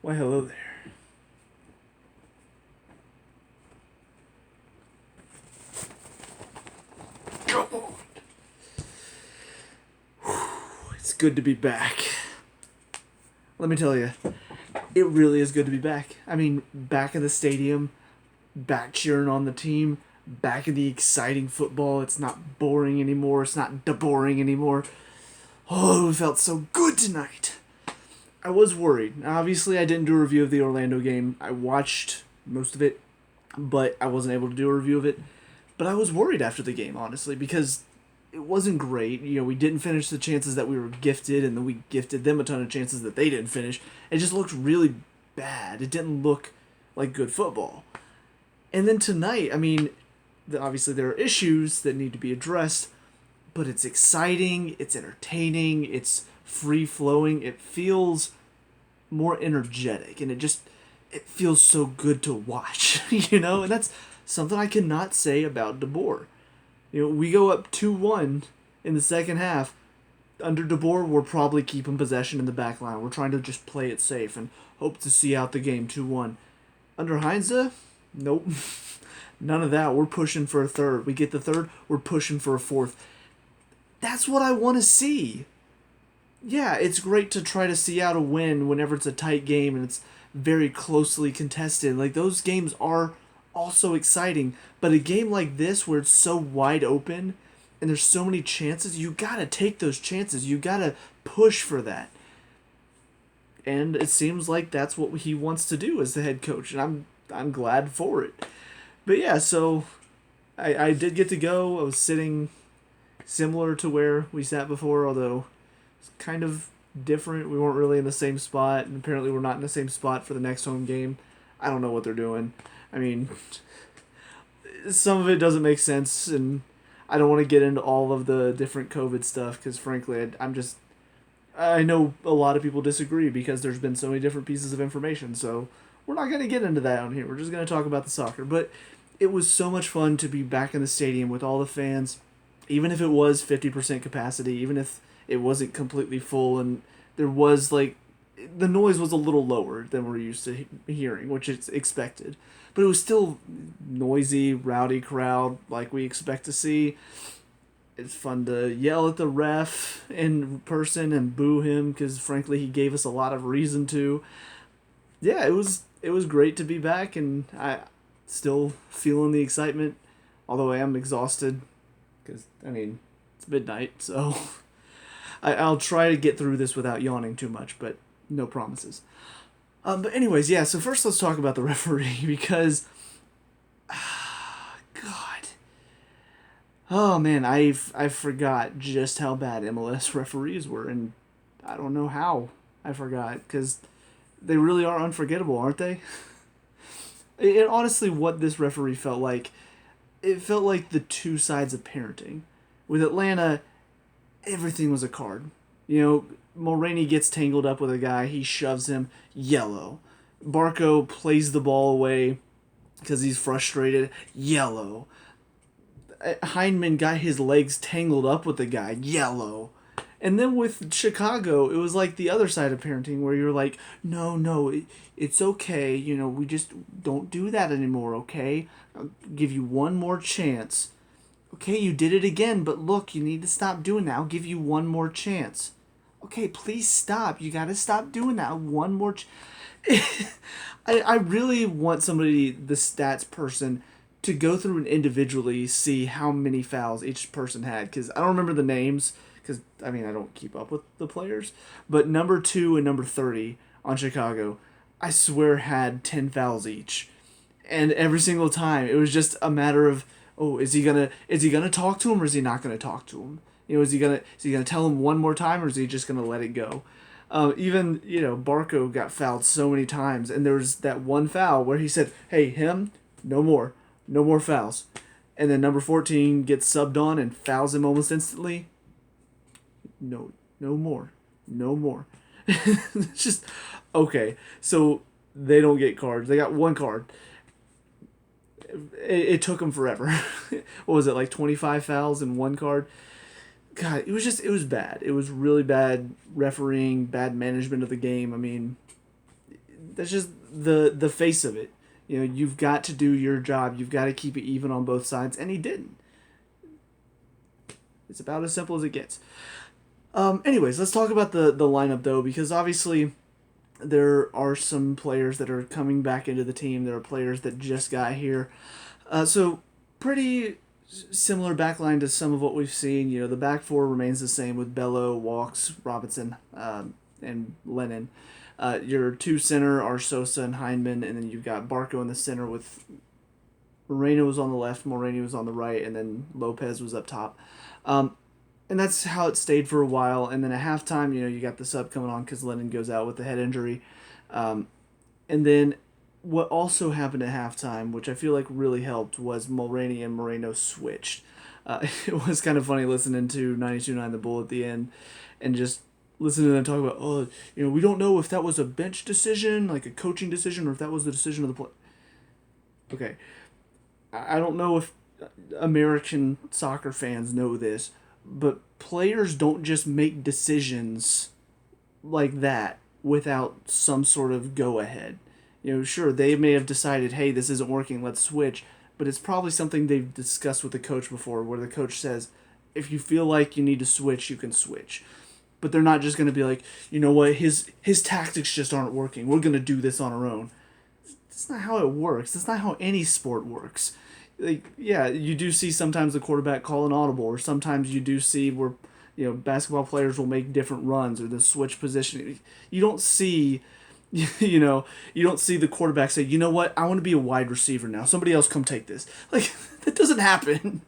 Why, hello there. Come on. It's good to be back. Let me tell you, it really is good to be back. I mean, back in the stadium, back cheering on the team, back in the exciting football. It's not boring anymore. It's not boring anymore. Oh, it felt so good tonight. I was worried. Obviously, I didn't do a review of the Orlando game. I watched most of it, but I wasn't able to do a review of it. But I was worried after the game, honestly, because it wasn't great. You know, we didn't finish the chances that we were gifted, and then we gifted them a ton of chances that they didn't finish. It just looked really bad. It didn't look like good football. And then tonight, I mean, obviously there are issues that need to be addressed, but it's exciting, it's entertaining, it's free flowing. It feels more energetic, and it feels so good to watch, and that's something I cannot say about DeBoer. We go up 2-1 in the second half. Under DeBoer, we're probably keeping possession in the back line. We're trying to just play it safe and hope to see out the game 2-1. Under Heinze, nope. None of that. We're pushing for a third. We get the third, we're pushing for a fourth. That's what I want to see. Yeah, it's great to try to see out a win whenever it's a tight game and it's very closely contested. Like, those games are also exciting, but a game like this where it's so wide open and there's so many chances, you gotta take those chances. You gotta push for that. And it seems like that's what he wants to do as the head coach, and I'm glad for it. But yeah, so I did get to go. I was sitting similar to where we sat before, although it's kind of different. We weren't really in the same spot, and apparently we're not in the same spot for the next home game. I don't know what they're doing. I mean, some of it doesn't make sense, and I don't want to get into all of the different COVID stuff because, frankly, I know a lot of people disagree because there's been so many different pieces of information, so we're not going to get into that on here. We're just going to talk about the soccer. But it was so much fun to be back in the stadium with all the fans, even if it was 50% capacity, even if it wasn't completely full, and there was, like, the noise was a little lower than we're used to hearing, which is expected. But it was still noisy, rowdy crowd like we expect to see. It's fun to yell at the ref in person and boo him because, frankly, he gave us a lot of reason to. Yeah, it was great to be back, and I still feeling the excitement, although I am exhausted because, I mean, it's midnight, so I'll try to get through this without yawning too much, but no promises. But anyways, yeah, so first let's talk about the referee because, God, oh man, I forgot just how bad MLS referees were, and I don't know how I forgot, because they really are unforgettable, aren't they? And honestly, what this referee felt like, it felt like the two sides of parenting. With Atlanta, everything was a card. Mulroney gets tangled up with a guy, he shoves him, yellow. Barco plays the ball away because he's frustrated, yellow. Heineman got his legs tangled up with the guy, yellow. And then with Chicago, it was like the other side of parenting where you're like, no, it's okay. We just don't do that anymore, okay? I'll give you one more chance. Okay, you did it again, but look, you need to stop doing that. I'll give you one more chance. Okay, please stop. You gotta stop doing that. One more I really want somebody, the stats person, to go through and individually see how many fouls each person had. Because I don't remember the names, because, I mean, I don't keep up with the players. But number 2 and number 30 on Chicago, I swear had 10 fouls each. And every single time, it was just a matter of, oh, is he gonna talk to him or is he not gonna talk to him? Is he gonna tell him one more time or is he just gonna let it go? Even Barco got fouled so many times, and there was that one foul where he said, "Hey, him, no more fouls," and then number 14 gets subbed on and fouls him almost instantly. No more. It's just okay. So they don't get cards. They got one card. It took them forever. What was it, like 25 fouls in one card? God, it was bad. It was really bad refereeing, bad management of the game. I mean, That's just the face of it. You know, you've got to do your job. You've got to keep it even on both sides, and he didn't. It's about as simple as it gets. Anyways, let's talk about the lineup, though, because obviously there are some players that are coming back into the team. There are players that just got here. So pretty similar backline to some of what we've seen. You know, the back four remains the same with Bello, Walks, Robinson, and Lennon. Your two center are Sosa and Heineman, and then you've got Barco in the center with Moreno was on the left, Moreno was on the right, and then Lopez was up top. And that's how it stayed for a while. And then at halftime, you know, you got the sub coming on because Lennon goes out with a head injury. And then what also happened at halftime, which I feel like really helped, was Mulroney and Moreno switched. It was kind of funny listening to 92.9 The Bull at the end and just listening to them talk about, oh, you know, we don't know if that was a bench decision, like a coaching decision, or if that was the decision of the play. Okay. I don't know if American soccer fans know this, but players don't just make decisions like that without some sort of go-ahead. You know, sure, they may have decided, hey, this isn't working, let's switch, but it's probably something they've discussed with the coach before, where the coach says, if you feel like you need to switch, you can switch. But they're not just going to be like, you know what, his tactics just aren't working, we're going to do this on our own. That's not how it works. That's not how any sport works. Like, yeah, you do see sometimes the quarterback call an audible, or sometimes you do see where, you know, basketball players will make different runs or the switch position. You don't see, you know, you don't see the quarterback say, you know what, I want to be a wide receiver now. Somebody else come take this. Like, that doesn't happen.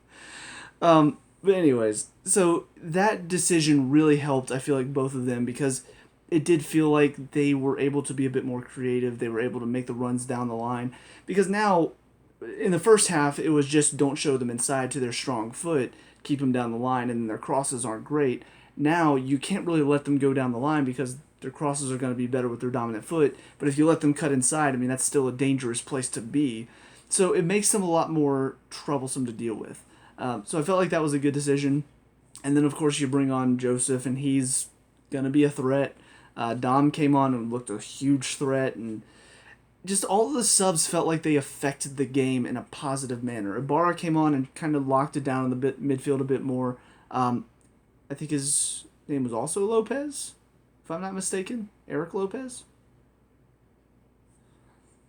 But anyways, so that decision really helped, I feel like, both of them, because it did feel like they were able to be a bit more creative. They were able to make the runs down the line. Because now, in the first half, it was just don't show them inside to their strong foot, keep them down the line, and their crosses aren't great. Now, you can't really let them go down the line because their crosses are going to be better with their dominant foot. But if you let them cut inside, I mean, that's still a dangerous place to be. So it makes them a lot more troublesome to deal with. So I felt like that was a good decision. And then, of course, you bring on Joseph, and he's going to be a threat. Dom came on and looked a huge threat, and just all of the subs felt like they affected the game in a positive manner. Ibarra came on and kind of locked it down in the midfield a bit more. I think his name was also Lopez, if I'm not mistaken. Eric Lopez?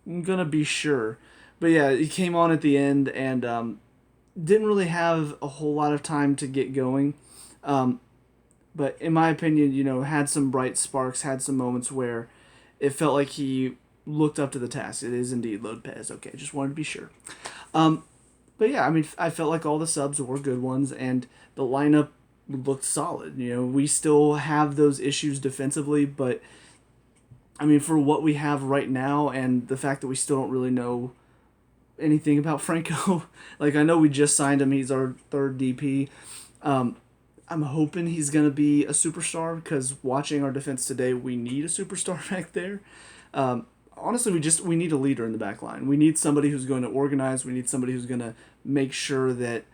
I'm going to be sure. But yeah, he came on at the end and didn't really have a whole lot of time to get going. But in my opinion, you know, had some bright sparks, had some moments where it felt like he looked up to the task. It is indeed Lopez. Okay, just wanted to be sure. But yeah, I mean, I felt like all the subs were good ones, and the lineup looked solid. You know, we still have those issues defensively, but I mean, for what we have right now, and the fact that we still don't really know anything about Franco, like I know we just signed him. He's our third DP. I'm hoping he's gonna be a superstar because watching our defense today, we need a superstar back there. Honestly, we need a leader in the back line. We need somebody who's going to organize. We need somebody who's going to make sure that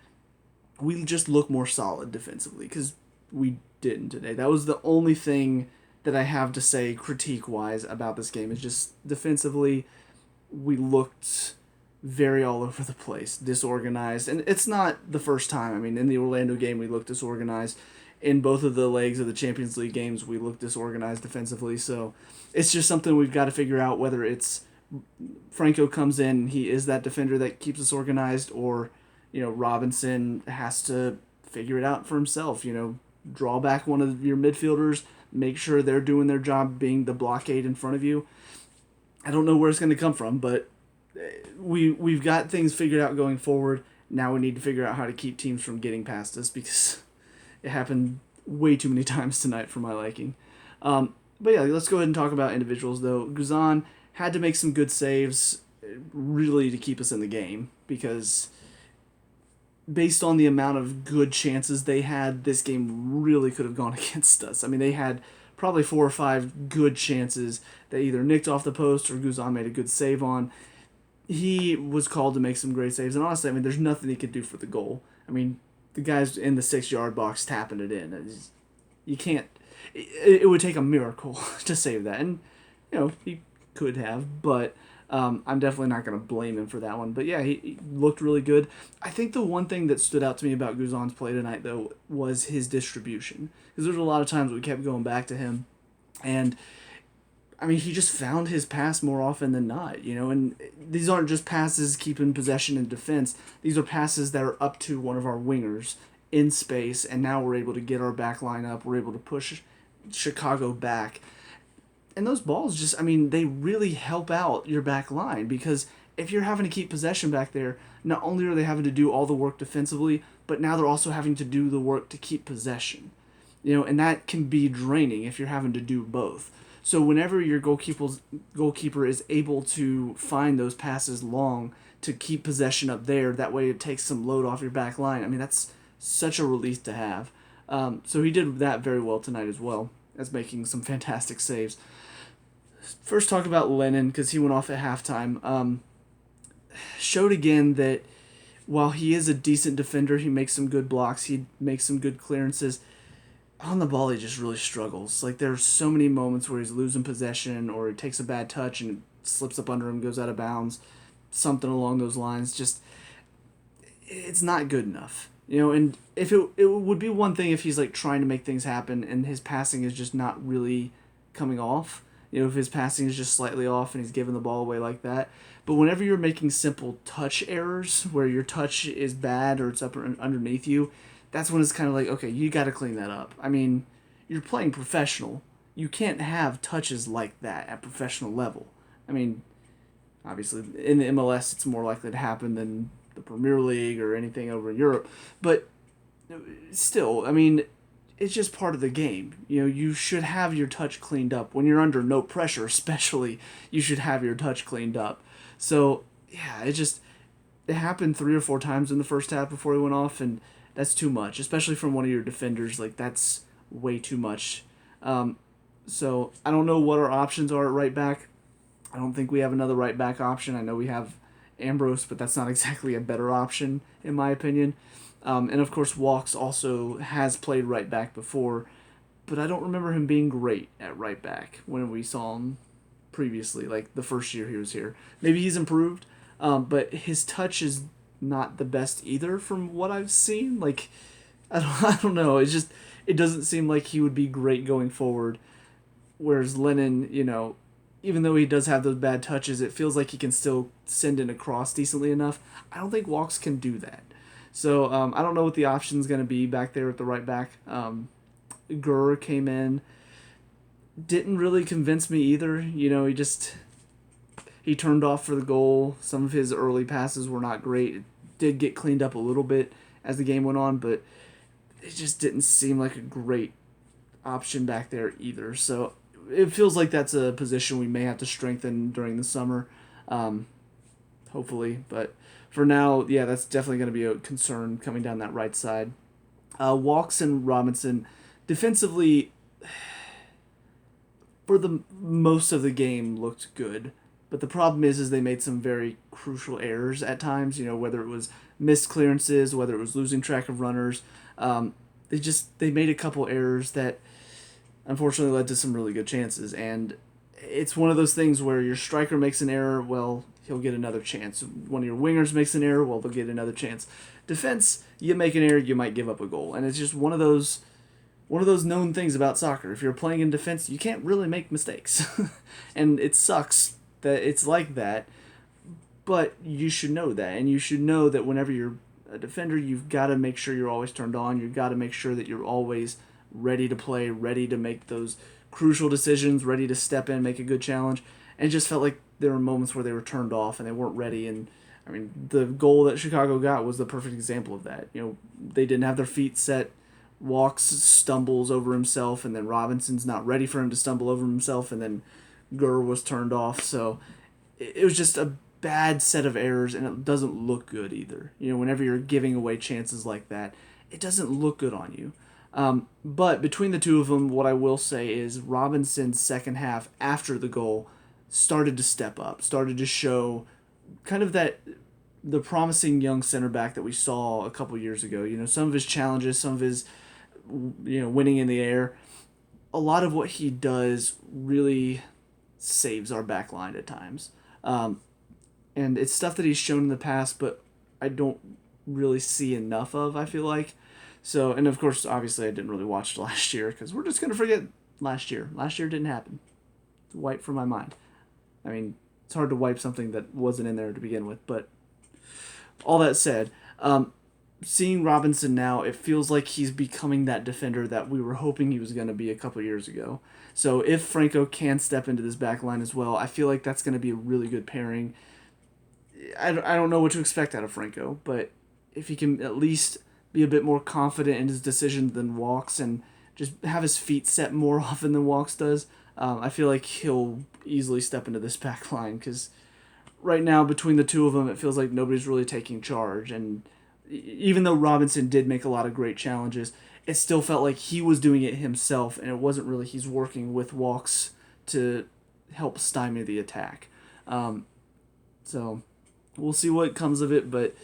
we just look more solid defensively, because we didn't today. That was the only thing that I have to say critique-wise about this game, is just defensively we looked very all over the place, disorganized. And it's not the first time. I mean, in the Orlando game, we looked disorganized. In both of the legs of the Champions League games, we looked disorganized defensively. So it's just something we've got to figure out, whether it's Franco comes in, he is that defender that keeps us organized, or, you know, Robinson has to figure it out for himself. You know, draw back one of your midfielders, make sure they're doing their job being the blockade in front of you. I don't know where it's going to come from, but we've got things figured out going forward. Now we need to figure out how to keep teams from getting past us, because it happened way too many times tonight for my liking. But yeah, let's go ahead and talk about individuals, though. Guzan had to make some good saves, really, to keep us in the game, because based on the amount of good chances they had, this game really could have gone against us. I mean, they had probably 4 or 5 good chances that either nicked off the post or Guzan made a good save on. He was called to make some great saves, and honestly, I mean, there's nothing he could do for the goal. I mean, the guy's in the 6-yard box tapping it in. You can't. It would take a miracle to save that, and you know, he could have, but I'm definitely not going to blame him for that one. But yeah, he looked really good. I think the one thing that stood out to me about Guzan's play tonight, though, was his distribution. Because there's a lot of times we kept going back to him, and I mean, he just found his pass more often than not, and these aren't just passes keeping possession and defense. These are passes that are up to one of our wingers in space, and now we're able to get our back line up. We're able to push Chicago back. And those balls just, I mean, they really help out your back line because if you're having to keep possession back there, not only are they having to do all the work defensively, but now they're also having to do the work to keep possession. And that can be draining if you're having to do both. So whenever your goalkeeper is able to find those passes long to keep possession up there, that way it takes some load off your back line. I mean, that's such a relief to have. So he did that very well tonight as well as making some fantastic saves. First, talk about Lennon because he went off at halftime. Showed again that while he is a decent defender, he makes some good blocks, he makes some good clearances. On the ball, he just really struggles. Like, there's so many moments where he's losing possession or he takes a bad touch and it slips up under him, goes out of bounds, something along those lines. Just, it's not good enough. And if it would be one thing if he's, like, trying to make things happen and his passing is just not really coming off. If his passing is just slightly off and he's giving the ball away like that. But whenever you're making simple touch errors where your touch is bad or it's up or underneath you, that's when it's kind of like, okay, you got to clean that up. I mean, you're playing professional. You can't have touches like that at professional level. I mean, obviously, in the MLS, it's more likely to happen than the Premier League or anything over in Europe. But still, I mean, it's just part of the game. You should have your touch cleaned up. When you're under no pressure, especially, you should have your touch cleaned up. So, yeah, it happened 3 or 4 times in the first half before he went off, and that's too much, especially from one of your defenders. Like, that's way too much. So I don't know what our options are at right back. I don't think we have another right back option. I know we have Ambrose, but that's not exactly a better option, in my opinion. And, of course, Walks also has played right back before, but I don't remember him being great at right back when we saw him previously, like the first year he was here. Maybe he's improved, but his touch is not the best either from what I've seen. Like, I don't know. It doesn't seem like he would be great going forward. Whereas Lennon, even though he does have those bad touches, it feels like he can still send in a cross decently enough. I don't think Walks can do that. So I don't know what the option's going to be back there at the right back. Gurr came in. Didn't really convince me either. He turned off for the goal. Some of his early passes were not great. It did get cleaned up a little bit as the game went on, but it just didn't seem like a great option back there either. So it feels like that's a position we may have to strengthen during the summer, hopefully. But for now, yeah, that's definitely going to be a concern coming down that right side. Walks and Robinson, defensively, for the most of the game, looked good. But the problem is they made some very crucial errors at times, whether it was missed clearances, whether it was losing track of runners. They made a couple errors that unfortunately led to some really good chances. And it's one of those things where your striker makes an error, well, he'll get another chance. One of your wingers makes an error, well, they'll get another chance. Defense, you make an error, you might give up a goal. And it's just one of those known things about soccer. If you're playing in defense, you can't really make mistakes. And it sucks that it's like that, but you should know that. And you should know that whenever you're a defender, you've got to make sure you're always turned on. You've got to make sure that you're always ready to play, ready to make those crucial decisions, ready to step in, make a good challenge. And it just felt like there were moments where they were turned off and they weren't ready. And I mean, the goal that Chicago got was the perfect example of that. They didn't have their feet set. Walks stumbles over himself, and then Robinson's not ready for him to stumble over himself, and then Gurr was turned off. So it was just a bad set of errors, and it doesn't look good either. Whenever you're giving away chances like that, it doesn't look good on you. But between the two of them, what I will say is Robinson's second half after the goal started to step up, started to show kind of the promising young center back that we saw a couple years ago. Some of his challenges, some of his winning in the air. A lot of what he does really saves our back line at times. And it's stuff that he's shown in the past, but I don't really see enough of, I feel like. So, and of course, obviously, I didn't really watch last year because we're just going to forget last year. Last year didn't happen. It's wiped from my mind. I mean, it's hard to wipe something that wasn't in there to begin with, but all that said, seeing Robinson now, it feels like he's becoming that defender that we were hoping he was going to be a couple years ago. So if Franco can step into this back line as well, I feel like that's going to be a really good pairing. I don't know what to expect out of Franco, but if he can at least be a bit more confident in his decisions than Walks and just have his feet set more often than Walks does, I feel like he'll easily step into this back line because right now between the two of them, it feels like nobody's really taking charge. And even though Robinson did make a lot of great challenges, it still felt like he was doing it himself, and it wasn't really he's working with Walks to help stymie the attack. So we'll see what comes of it, but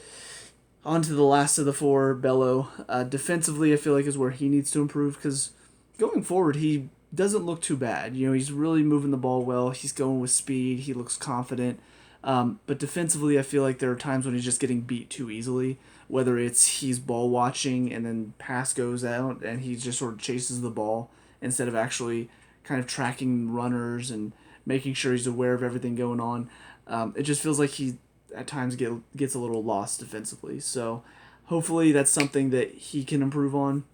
on to the last of the four, Bello. Defensively, I feel like is where he needs to improve because going forward, he doesn't look too bad. You know, he's really moving the ball well. He's going with speed. He looks confident. But defensively, I feel like there are times when he's just getting beat too easily, whether it's he's ball watching and then pass goes out and he just sort of chases the ball instead of actually kind of tracking runners and making sure he's aware of everything going on. It just feels like he at times gets a little lost defensively. So hopefully that's something that he can improve on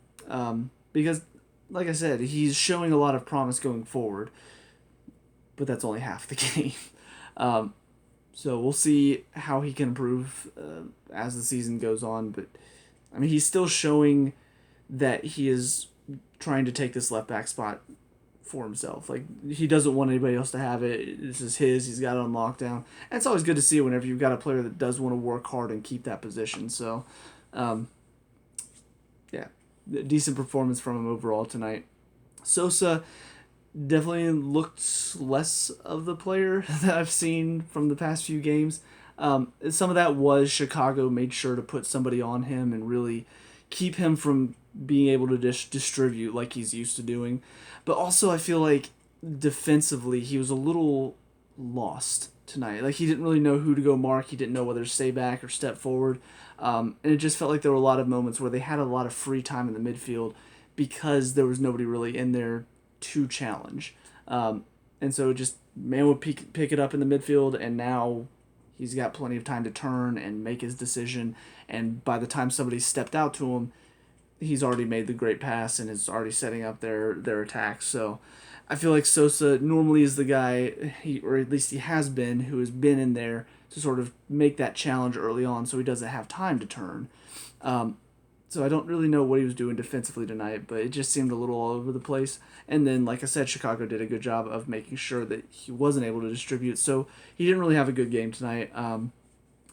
because, like I said, he's showing a lot of promise going forward, but that's only half the game. So we'll see how he can improve as the season goes on. But, I mean, he's still showing that he is trying to take this left back spot for himself. Like, he doesn't want anybody else to have it. This is his. He's got it on lockdown. And it's always good to see whenever you've got a player that does want to work hard and keep that position. So, yeah, decent performance from him overall tonight. Sosa definitely looked less of the player that I've seen from the past few games. Some of that was Chicago made sure to put somebody on him and really keep him from being able to distribute like he's used to doing. But also I feel like defensively he was a little lost tonight. Like he didn't really know who to go mark. He didn't know whether to stay back or step forward. And it just felt like there were a lot of moments where they had a lot of free time in the midfield because there was nobody really in there to challenge. And so just man would pick it up in the midfield, and now he's got plenty of time to turn and make his decision. And by the time somebody stepped out to him, he's already made the great pass and is already setting up their attacks. So I feel like Sosa normally is the guy, or at least he has been, who has been in there to sort of make that challenge early on so he doesn't have time to turn. So I don't really know what he was doing defensively tonight, but it just seemed a little all over the place. And then, like I said, Chicago did a good job of making sure that he wasn't able to distribute. So he didn't really have a good game tonight.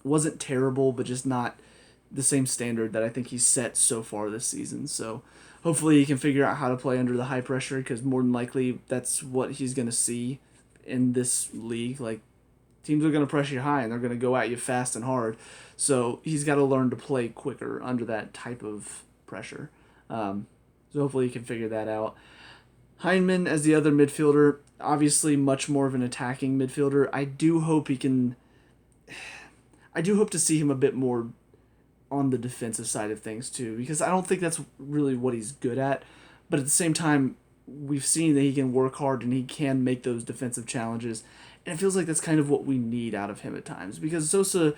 Wasn't terrible, but just not the same standard that I think he's set so far this season. So hopefully he can figure out how to play under the high pressure because more than likely that's what he's going to see in this league. Like, teams are going to pressure you high and they're going to go at you fast and hard. So he's got to learn to play quicker under that type of pressure. So hopefully he can figure that out. Heinze as the other midfielder, obviously much more of an attacking midfielder. I do hope to see him a bit more on the defensive side of things too, because I don't think that's really what he's good at. But at the same time, we've seen that he can work hard and he can make those defensive challenges. And it feels like that's kind of what we need out of him at times, because Sosa,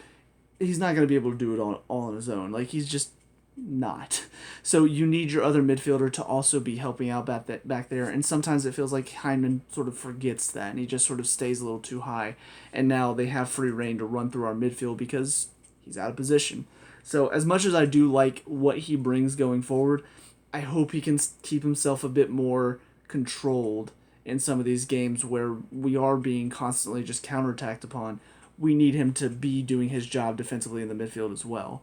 he's not going to be able to do it all on his own. Like, he's just not. So you need your other midfielder to also be helping out back there. And sometimes it feels like Heinze sort of forgets that, and he just sort of stays a little too high. And now they have free reign to run through our midfield because he's out of position. So as much as I do like what he brings going forward, I hope he can keep himself a bit more controlled in some of these games where we are being constantly just counterattacked upon. We need him to be doing his job defensively in the midfield as well.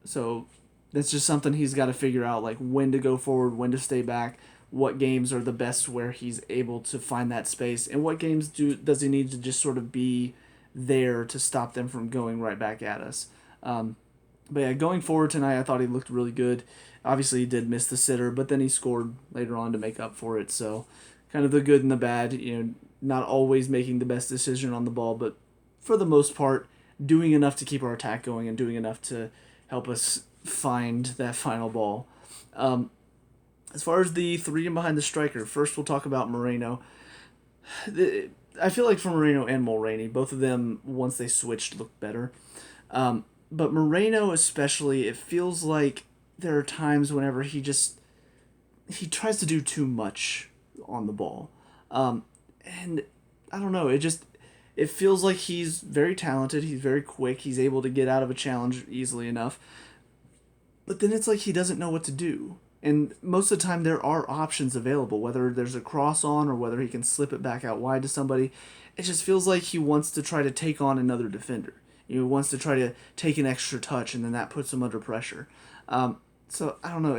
So that's just something he's got to figure out, like when to go forward, when to stay back, what games are the best where he's able to find that space, and what games does he need to just sort of be there to stop them from going right back at us. But yeah, going forward tonight, I thought he looked really good. Obviously, he did miss the sitter, but then he scored later on to make up for it. So kind of the good and the bad. You know, not always making the best decision on the ball, but for the most part, doing enough to keep our attack going and doing enough to help us find that final ball. Um, as far as the three and behind the striker, first we'll talk about Moreno. I feel like for Moreno and Mulroney, both of them, once they switched, looked better. But Moreno especially, it feels like there are times whenever he tries to do too much on the ball. And I don't know, it feels like he's very talented, he's very quick, he's able to get out of a challenge easily enough. But then it's like he doesn't know what to do. And most of the time there are options available, whether there's a cross on or whether he can slip it back out wide to somebody. It just feels like he wants to try to take on another defender. He wants to try to take an extra touch, and then that puts him under pressure. So I don't know.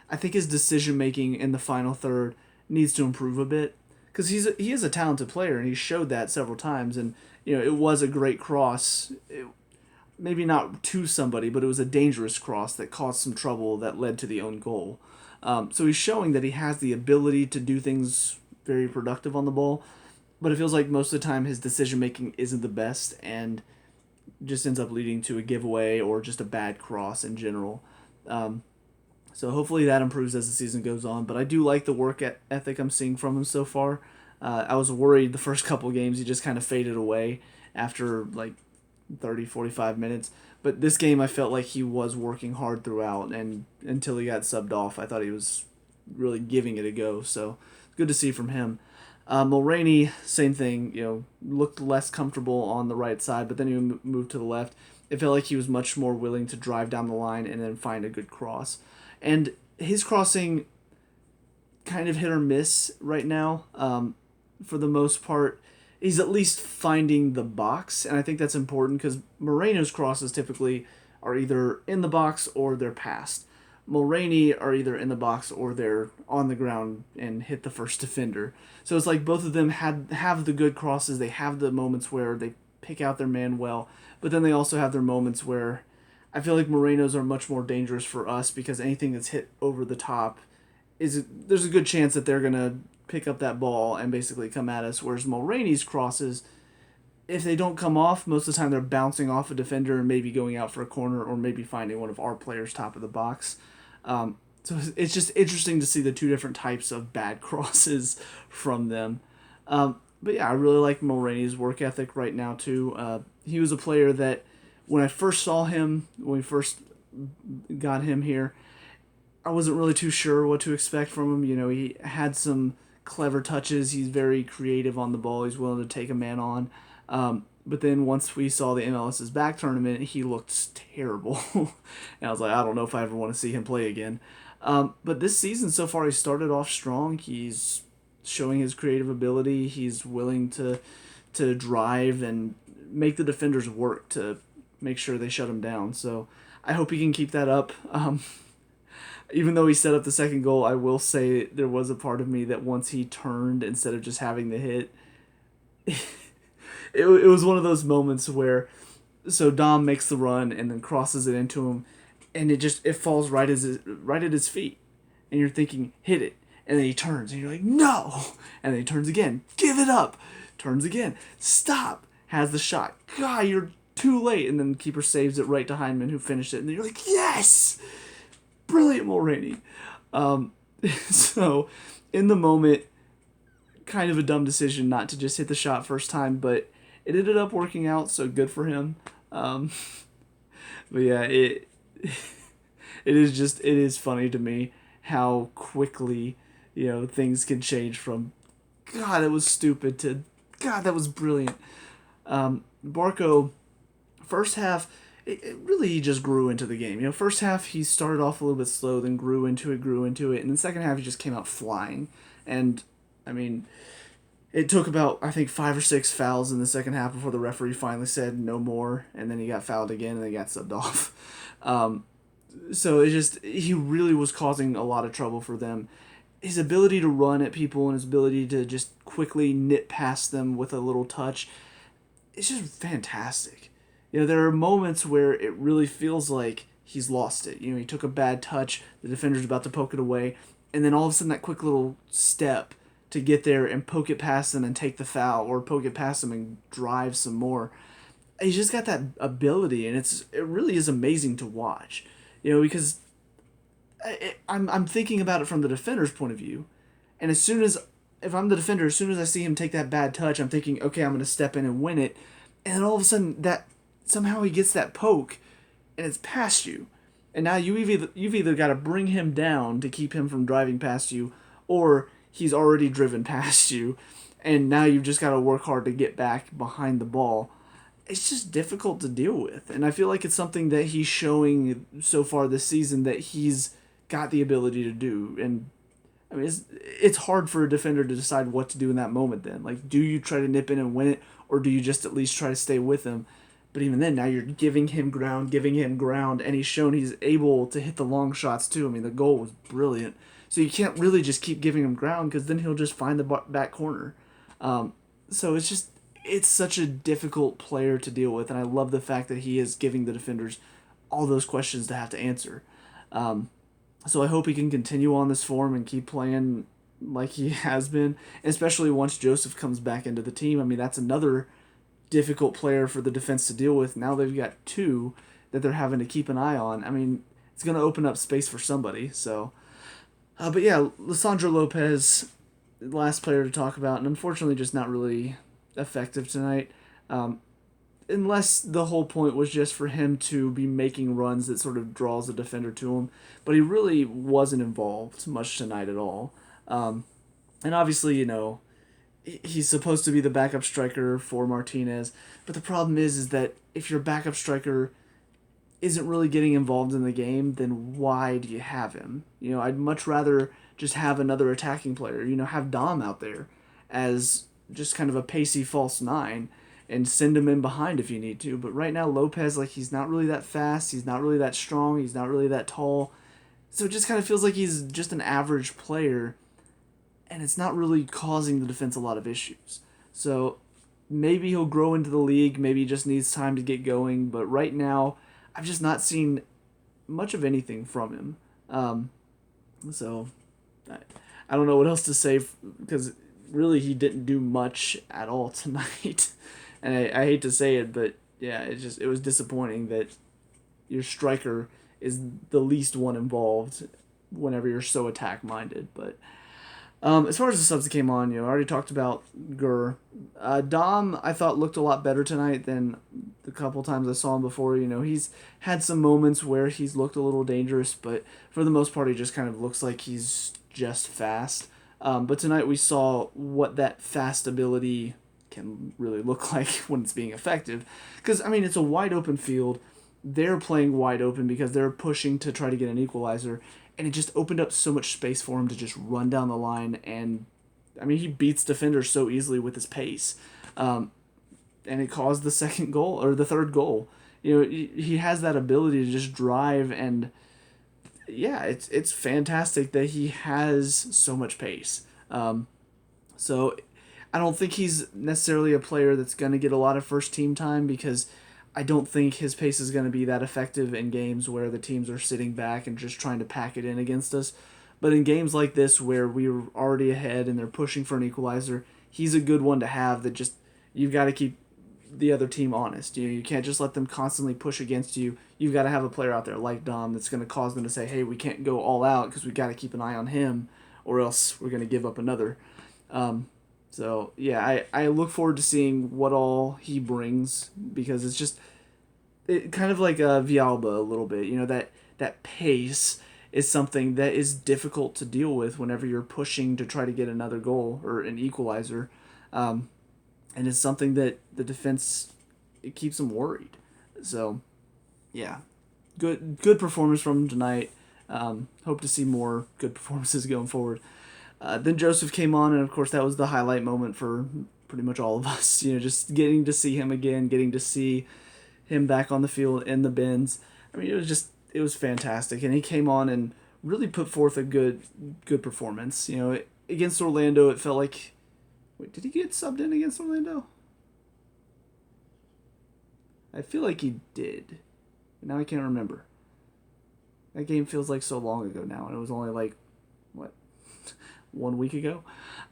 I think his decision making in the final third needs to improve a bit, because he is a talented player, and he showed that several times. And it was a great cross. Maybe not to somebody, but it was a dangerous cross that caused some trouble that led to the own goal. So he's showing that he has the ability to do things very productive on the ball, but it feels like most of the time his decision making isn't the best and just ends up leading to a giveaway or just a bad cross in general. So hopefully that improves as the season goes on. But I do like the work ethic I'm seeing from him so far. I was worried the first couple of games he just kind of faded away after like 30, 45 minutes. But this game I felt like he was working hard throughout, and until he got subbed off, I thought he was really giving it a go. So good to see from him. Mulroney, same thing, looked less comfortable on the right side, but then he moved to the left. It felt like he was much more willing to drive down the line and then find a good cross. And his crossing kind of hit or miss right now. For the most part, he's at least finding the box, and I think that's important because Moreno's crosses typically are either in the box or they're passed. Mulroney are either in the box or they're on the ground and hit the first defender. So it's like both of them have the good crosses. They have the moments where they pick out their man well, but then they also have their moments where I feel like Moreno's are much more dangerous for us because anything that's hit over the top there's a good chance that they're going to pick up that ball and basically come at us, whereas Mulroney's crosses, if they don't come off, most of the time they're bouncing off a defender and maybe going out for a corner or maybe finding one of our players top of the box. So it's just interesting to see the two different types of bad crosses from them. But yeah, I really like Mulroney's work ethic right now too. He was a player that when I first saw him, when we first got him here, I wasn't really too sure what to expect from him. He had some clever touches. He's very creative on the ball. He's willing to take a man on. But then once we saw the MLS's back tournament, he looked terrible. And I was like, I don't know if I ever want to see him play again. But this season so far, he started off strong. He's showing his creative ability. He's willing to drive and make the defenders work to make sure they shut him down. So I hope he can keep that up. Even though he set up the second goal, I will say there was a part of me that once he turned, instead of just having the hit, it was one of those moments where, so Dom makes the run and then crosses it into him, and it falls right at his feet, and you're thinking, hit it, and then he turns, and you're like, no, and then he turns again, give it up, turns again, stop, has the shot, God, you're too late, and then the keeper saves it right to Heinze, who finished it, and then you're like, yes! Brilliant Mulroney. So, in the moment, kind of a dumb decision not to just hit the shot first time, but it ended up working out, so good for him. But yeah, it is funny to me how quickly, things can change from, God, that was stupid, to, God, that was brilliant. Barco, first half, it really just grew into the game. First half he started off a little bit slow, then grew into it, and then second half he just came out flying. And, I mean, it took about, I think, 5 or 6 fouls in the second half before the referee finally said no more, and then he got fouled again, and then he got subbed off. So he really was causing a lot of trouble for them. His ability to run at people and his ability to just quickly nip past them with a little touch, it's just fantastic. There are moments where it really feels like he's lost it. He took a bad touch, the defender's about to poke it away, and then all of a sudden that quick little step to get there and poke it past them and take the foul, or poke it past them and drive some more. He's just got that ability, and it really is amazing to watch. Because I'm thinking about it from the defender's point of view, and if I'm the defender, as soon as I see him take that bad touch, I'm thinking, okay, I'm going to step in and win it, and then all of a sudden that somehow he gets that poke, and it's past you, and now you've either got to bring him down to keep him from driving past you, or he's already driven past you, and now you've just got to work hard to get back behind the ball. It's just difficult to deal with, and I feel like it's something that he's showing so far this season that he's got the ability to do. And I mean, it's hard for a defender to decide what to do in that moment then. Like, do you try to nip in and win it, or do you just at least try to stay with him? But even then, now you're giving him ground, and he's shown he's able to hit the long shots too. I mean, the goal was brilliant. So you can't really just keep giving him ground, because then he'll just find the back corner. So it's such a difficult player to deal with, and I love the fact that he is giving the defenders all those questions to have to answer. So I hope he can continue on this form and keep playing like he has been, especially once Joseph comes back into the team. I mean, that's another difficult player for the defense to deal with. Now they've got two that they're having to keep an eye on. I mean, it's going to open up space for somebody. So, but yeah, Lisandro Lopez, the last player to talk about, and unfortunately just not really effective tonight. Unless the whole point was just for him to be making runs that sort of draws the defender to him. But he really wasn't involved much tonight at all. And obviously, he's supposed to be the backup striker for Martinez. But the problem is that if your backup striker isn't really getting involved in the game, then why do you have him? I'd much rather just have another attacking player. Have Dom out there as just kind of a pacey false nine, and send him in behind if you need to. But right now, Lopez, he's not really that fast. He's not really that strong. He's not really that tall. So it just kind of feels like he's just an average player, and it's not really causing the defense a lot of issues. So maybe he'll grow into the league. Maybe he just needs time to get going. But right now, I've just not seen much of anything from him. So I don't know what else to say, because really he didn't do much at all tonight. And I hate to say it, but yeah, it was disappointing that your striker is the least one involved whenever you're so attack-minded. But as far as the subs that came on, I already talked about Gurr. Dom, I thought, looked a lot better tonight than the couple times I saw him before. He's had some moments where he's looked a little dangerous, but for the most part, he just kind of looks like he's just fast. But tonight we saw what that fast ability can really look like when it's being effective. Because, I mean, it's a wide open field. They're playing wide open because they're pushing to try to get an equalizer. And it just opened up so much space for him to just run down the line. And, I mean, he beats defenders so easily with his pace. And it caused the third goal. He has that ability to just drive, and yeah, it's fantastic that he has so much pace. So I don't think he's necessarily a player that's going to get a lot of first team time, because I don't think his pace is going to be that effective in games where the teams are sitting back and just trying to pack it in against us. But in games like this where we're already ahead and they're pushing for an equalizer, he's a good one to have. That just, you've got to keep the other team honest. You can't just let them constantly push against you. You've got to have a player out there like Dom that's going to cause them to say, hey, we can't go all out because we've got to keep an eye on him, or else we're going to give up another. So, yeah, I look forward to seeing what all he brings, because it's just kind of like Villalba a little bit. That pace is something that is difficult to deal with whenever you're pushing to try to get another goal or an equalizer. And it's something that the defense, it keeps them worried. So, yeah, good performance from him tonight. Hope to see more good performances going forward. Then Joseph came on, and of course that was the highlight moment for pretty much all of us. Just getting to see him again, getting to see him back on the field in the bins. I mean, it was fantastic, and he came on and really put forth a good performance. Against Orlando, it felt like, wait, did he get subbed in against Orlando? I feel like he did. Now I can't remember. That game feels like so long ago now, and it was only like, what, 1 week ago?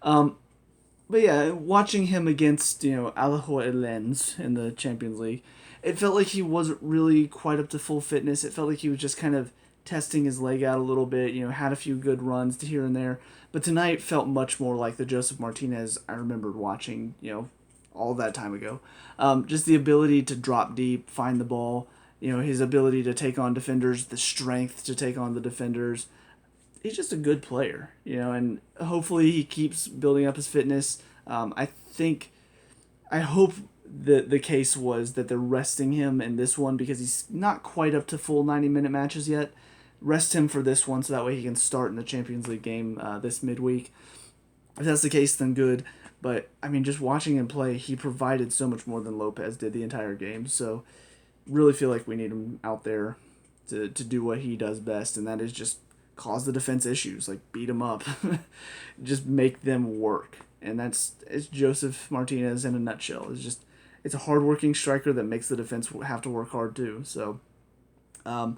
But yeah, watching him against, Alajuelense in the Champions League, it felt like he wasn't really quite up to full fitness. It felt like he was just kind of testing his leg out a little bit, had a few good runs to here and there. But tonight felt much more like the Joseph Martinez I remembered watching, all that time ago. Just the ability to drop deep, find the ball, his ability to take on defenders, the strength to take on the defenders. He's just a good player, and hopefully he keeps building up his fitness. I hope that the case was that they're resting him in this one because he's not quite up to full 90-minute matches yet. Rest him for this one so that way he can start in the Champions League game this midweek. If that's the case, then good. But, I mean, just watching him play, he provided so much more than Lopez did the entire game. So, really feel like we need him out there to do what he does best, and that is just cause the defense issues, like beat them up, just make them work. And it's Joseph Martinez in a nutshell. It's a hardworking striker that makes the defense have to work hard too. So, the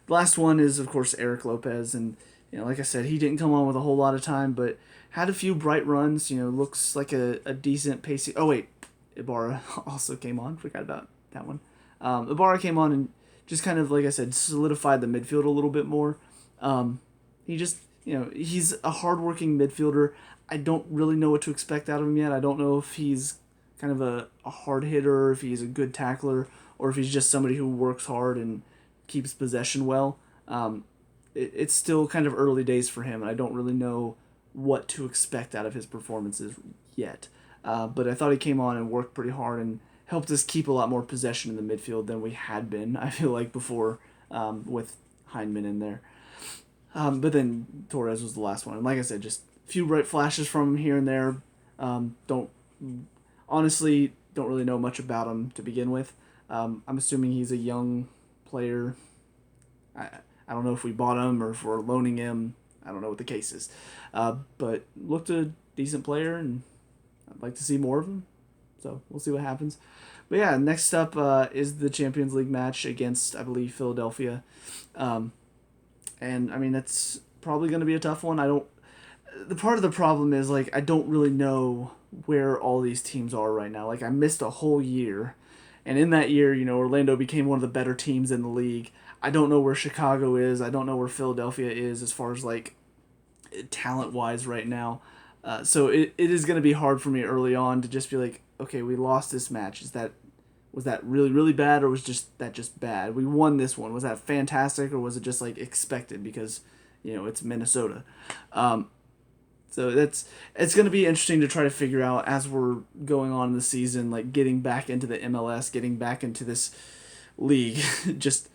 last one is of course Eric Lopez, and like I said, he didn't come on with a whole lot of time, but had a few bright runs. Looks like a decent pacey. Oh wait, Ibarra also came on. Forgot about that one. Ibarra came on and just kind of, like I said, solidified the midfield a little bit more. He just, he's a hardworking midfielder. I don't really know what to expect out of him yet. I don't know if he's kind of a hard hitter, if he's a good tackler, or if he's just somebody who works hard and keeps possession well. It's still kind of early days for him, and I don't really know what to expect out of his performances yet. But I thought he came on and worked pretty hard and helped us keep a lot more possession in the midfield than we had been, I feel like, before with Heinze in there. But then Torres was the last one. And like I said, just a few bright flashes from him here and there. Don't really know much about him to begin with. I'm assuming he's a young player. I don't know if we bought him or if we're loaning him. I don't know what the case is. But looked a decent player, and I'd like to see more of him. So we'll see what happens. But yeah, next up is the Champions League match against, I believe, Philadelphia. And I mean, that's probably going to be a tough one. The part of the problem is, like, I don't really know where all these teams are right now. Like, I missed a whole year. And in that year, Orlando became one of the better teams in the league. I don't know where Chicago is. I don't know where Philadelphia is as far as, like, talent-wise right now. So it is going to be hard for me early on to just be like, okay, we lost this match. Was that really, really bad, or was that just bad? We won this one. Was that fantastic, or was it just, like, expected because, it's Minnesota? So it's going to be interesting to try to figure out as we're going on in the season, like getting back into the MLS, getting back into this league, just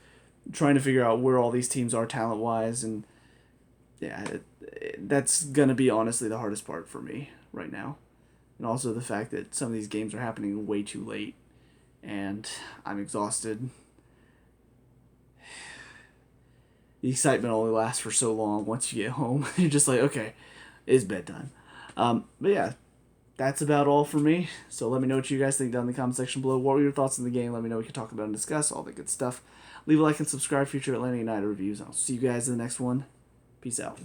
trying to figure out where all these teams are talent-wise. And, yeah, that's going to be honestly the hardest part for me right now. And also the fact that some of these games are happening way too late. And I'm exhausted. The excitement only lasts for so long once you get home. You're just like, okay, it's bedtime. But yeah, that's about all for me. So let me know what you guys think down in the comment section below. What were your thoughts on the game? Let me know. We can talk about and discuss all the good stuff. Leave a like and subscribe for future Atlanta United reviews. I'll see you guys in the next one. Peace out.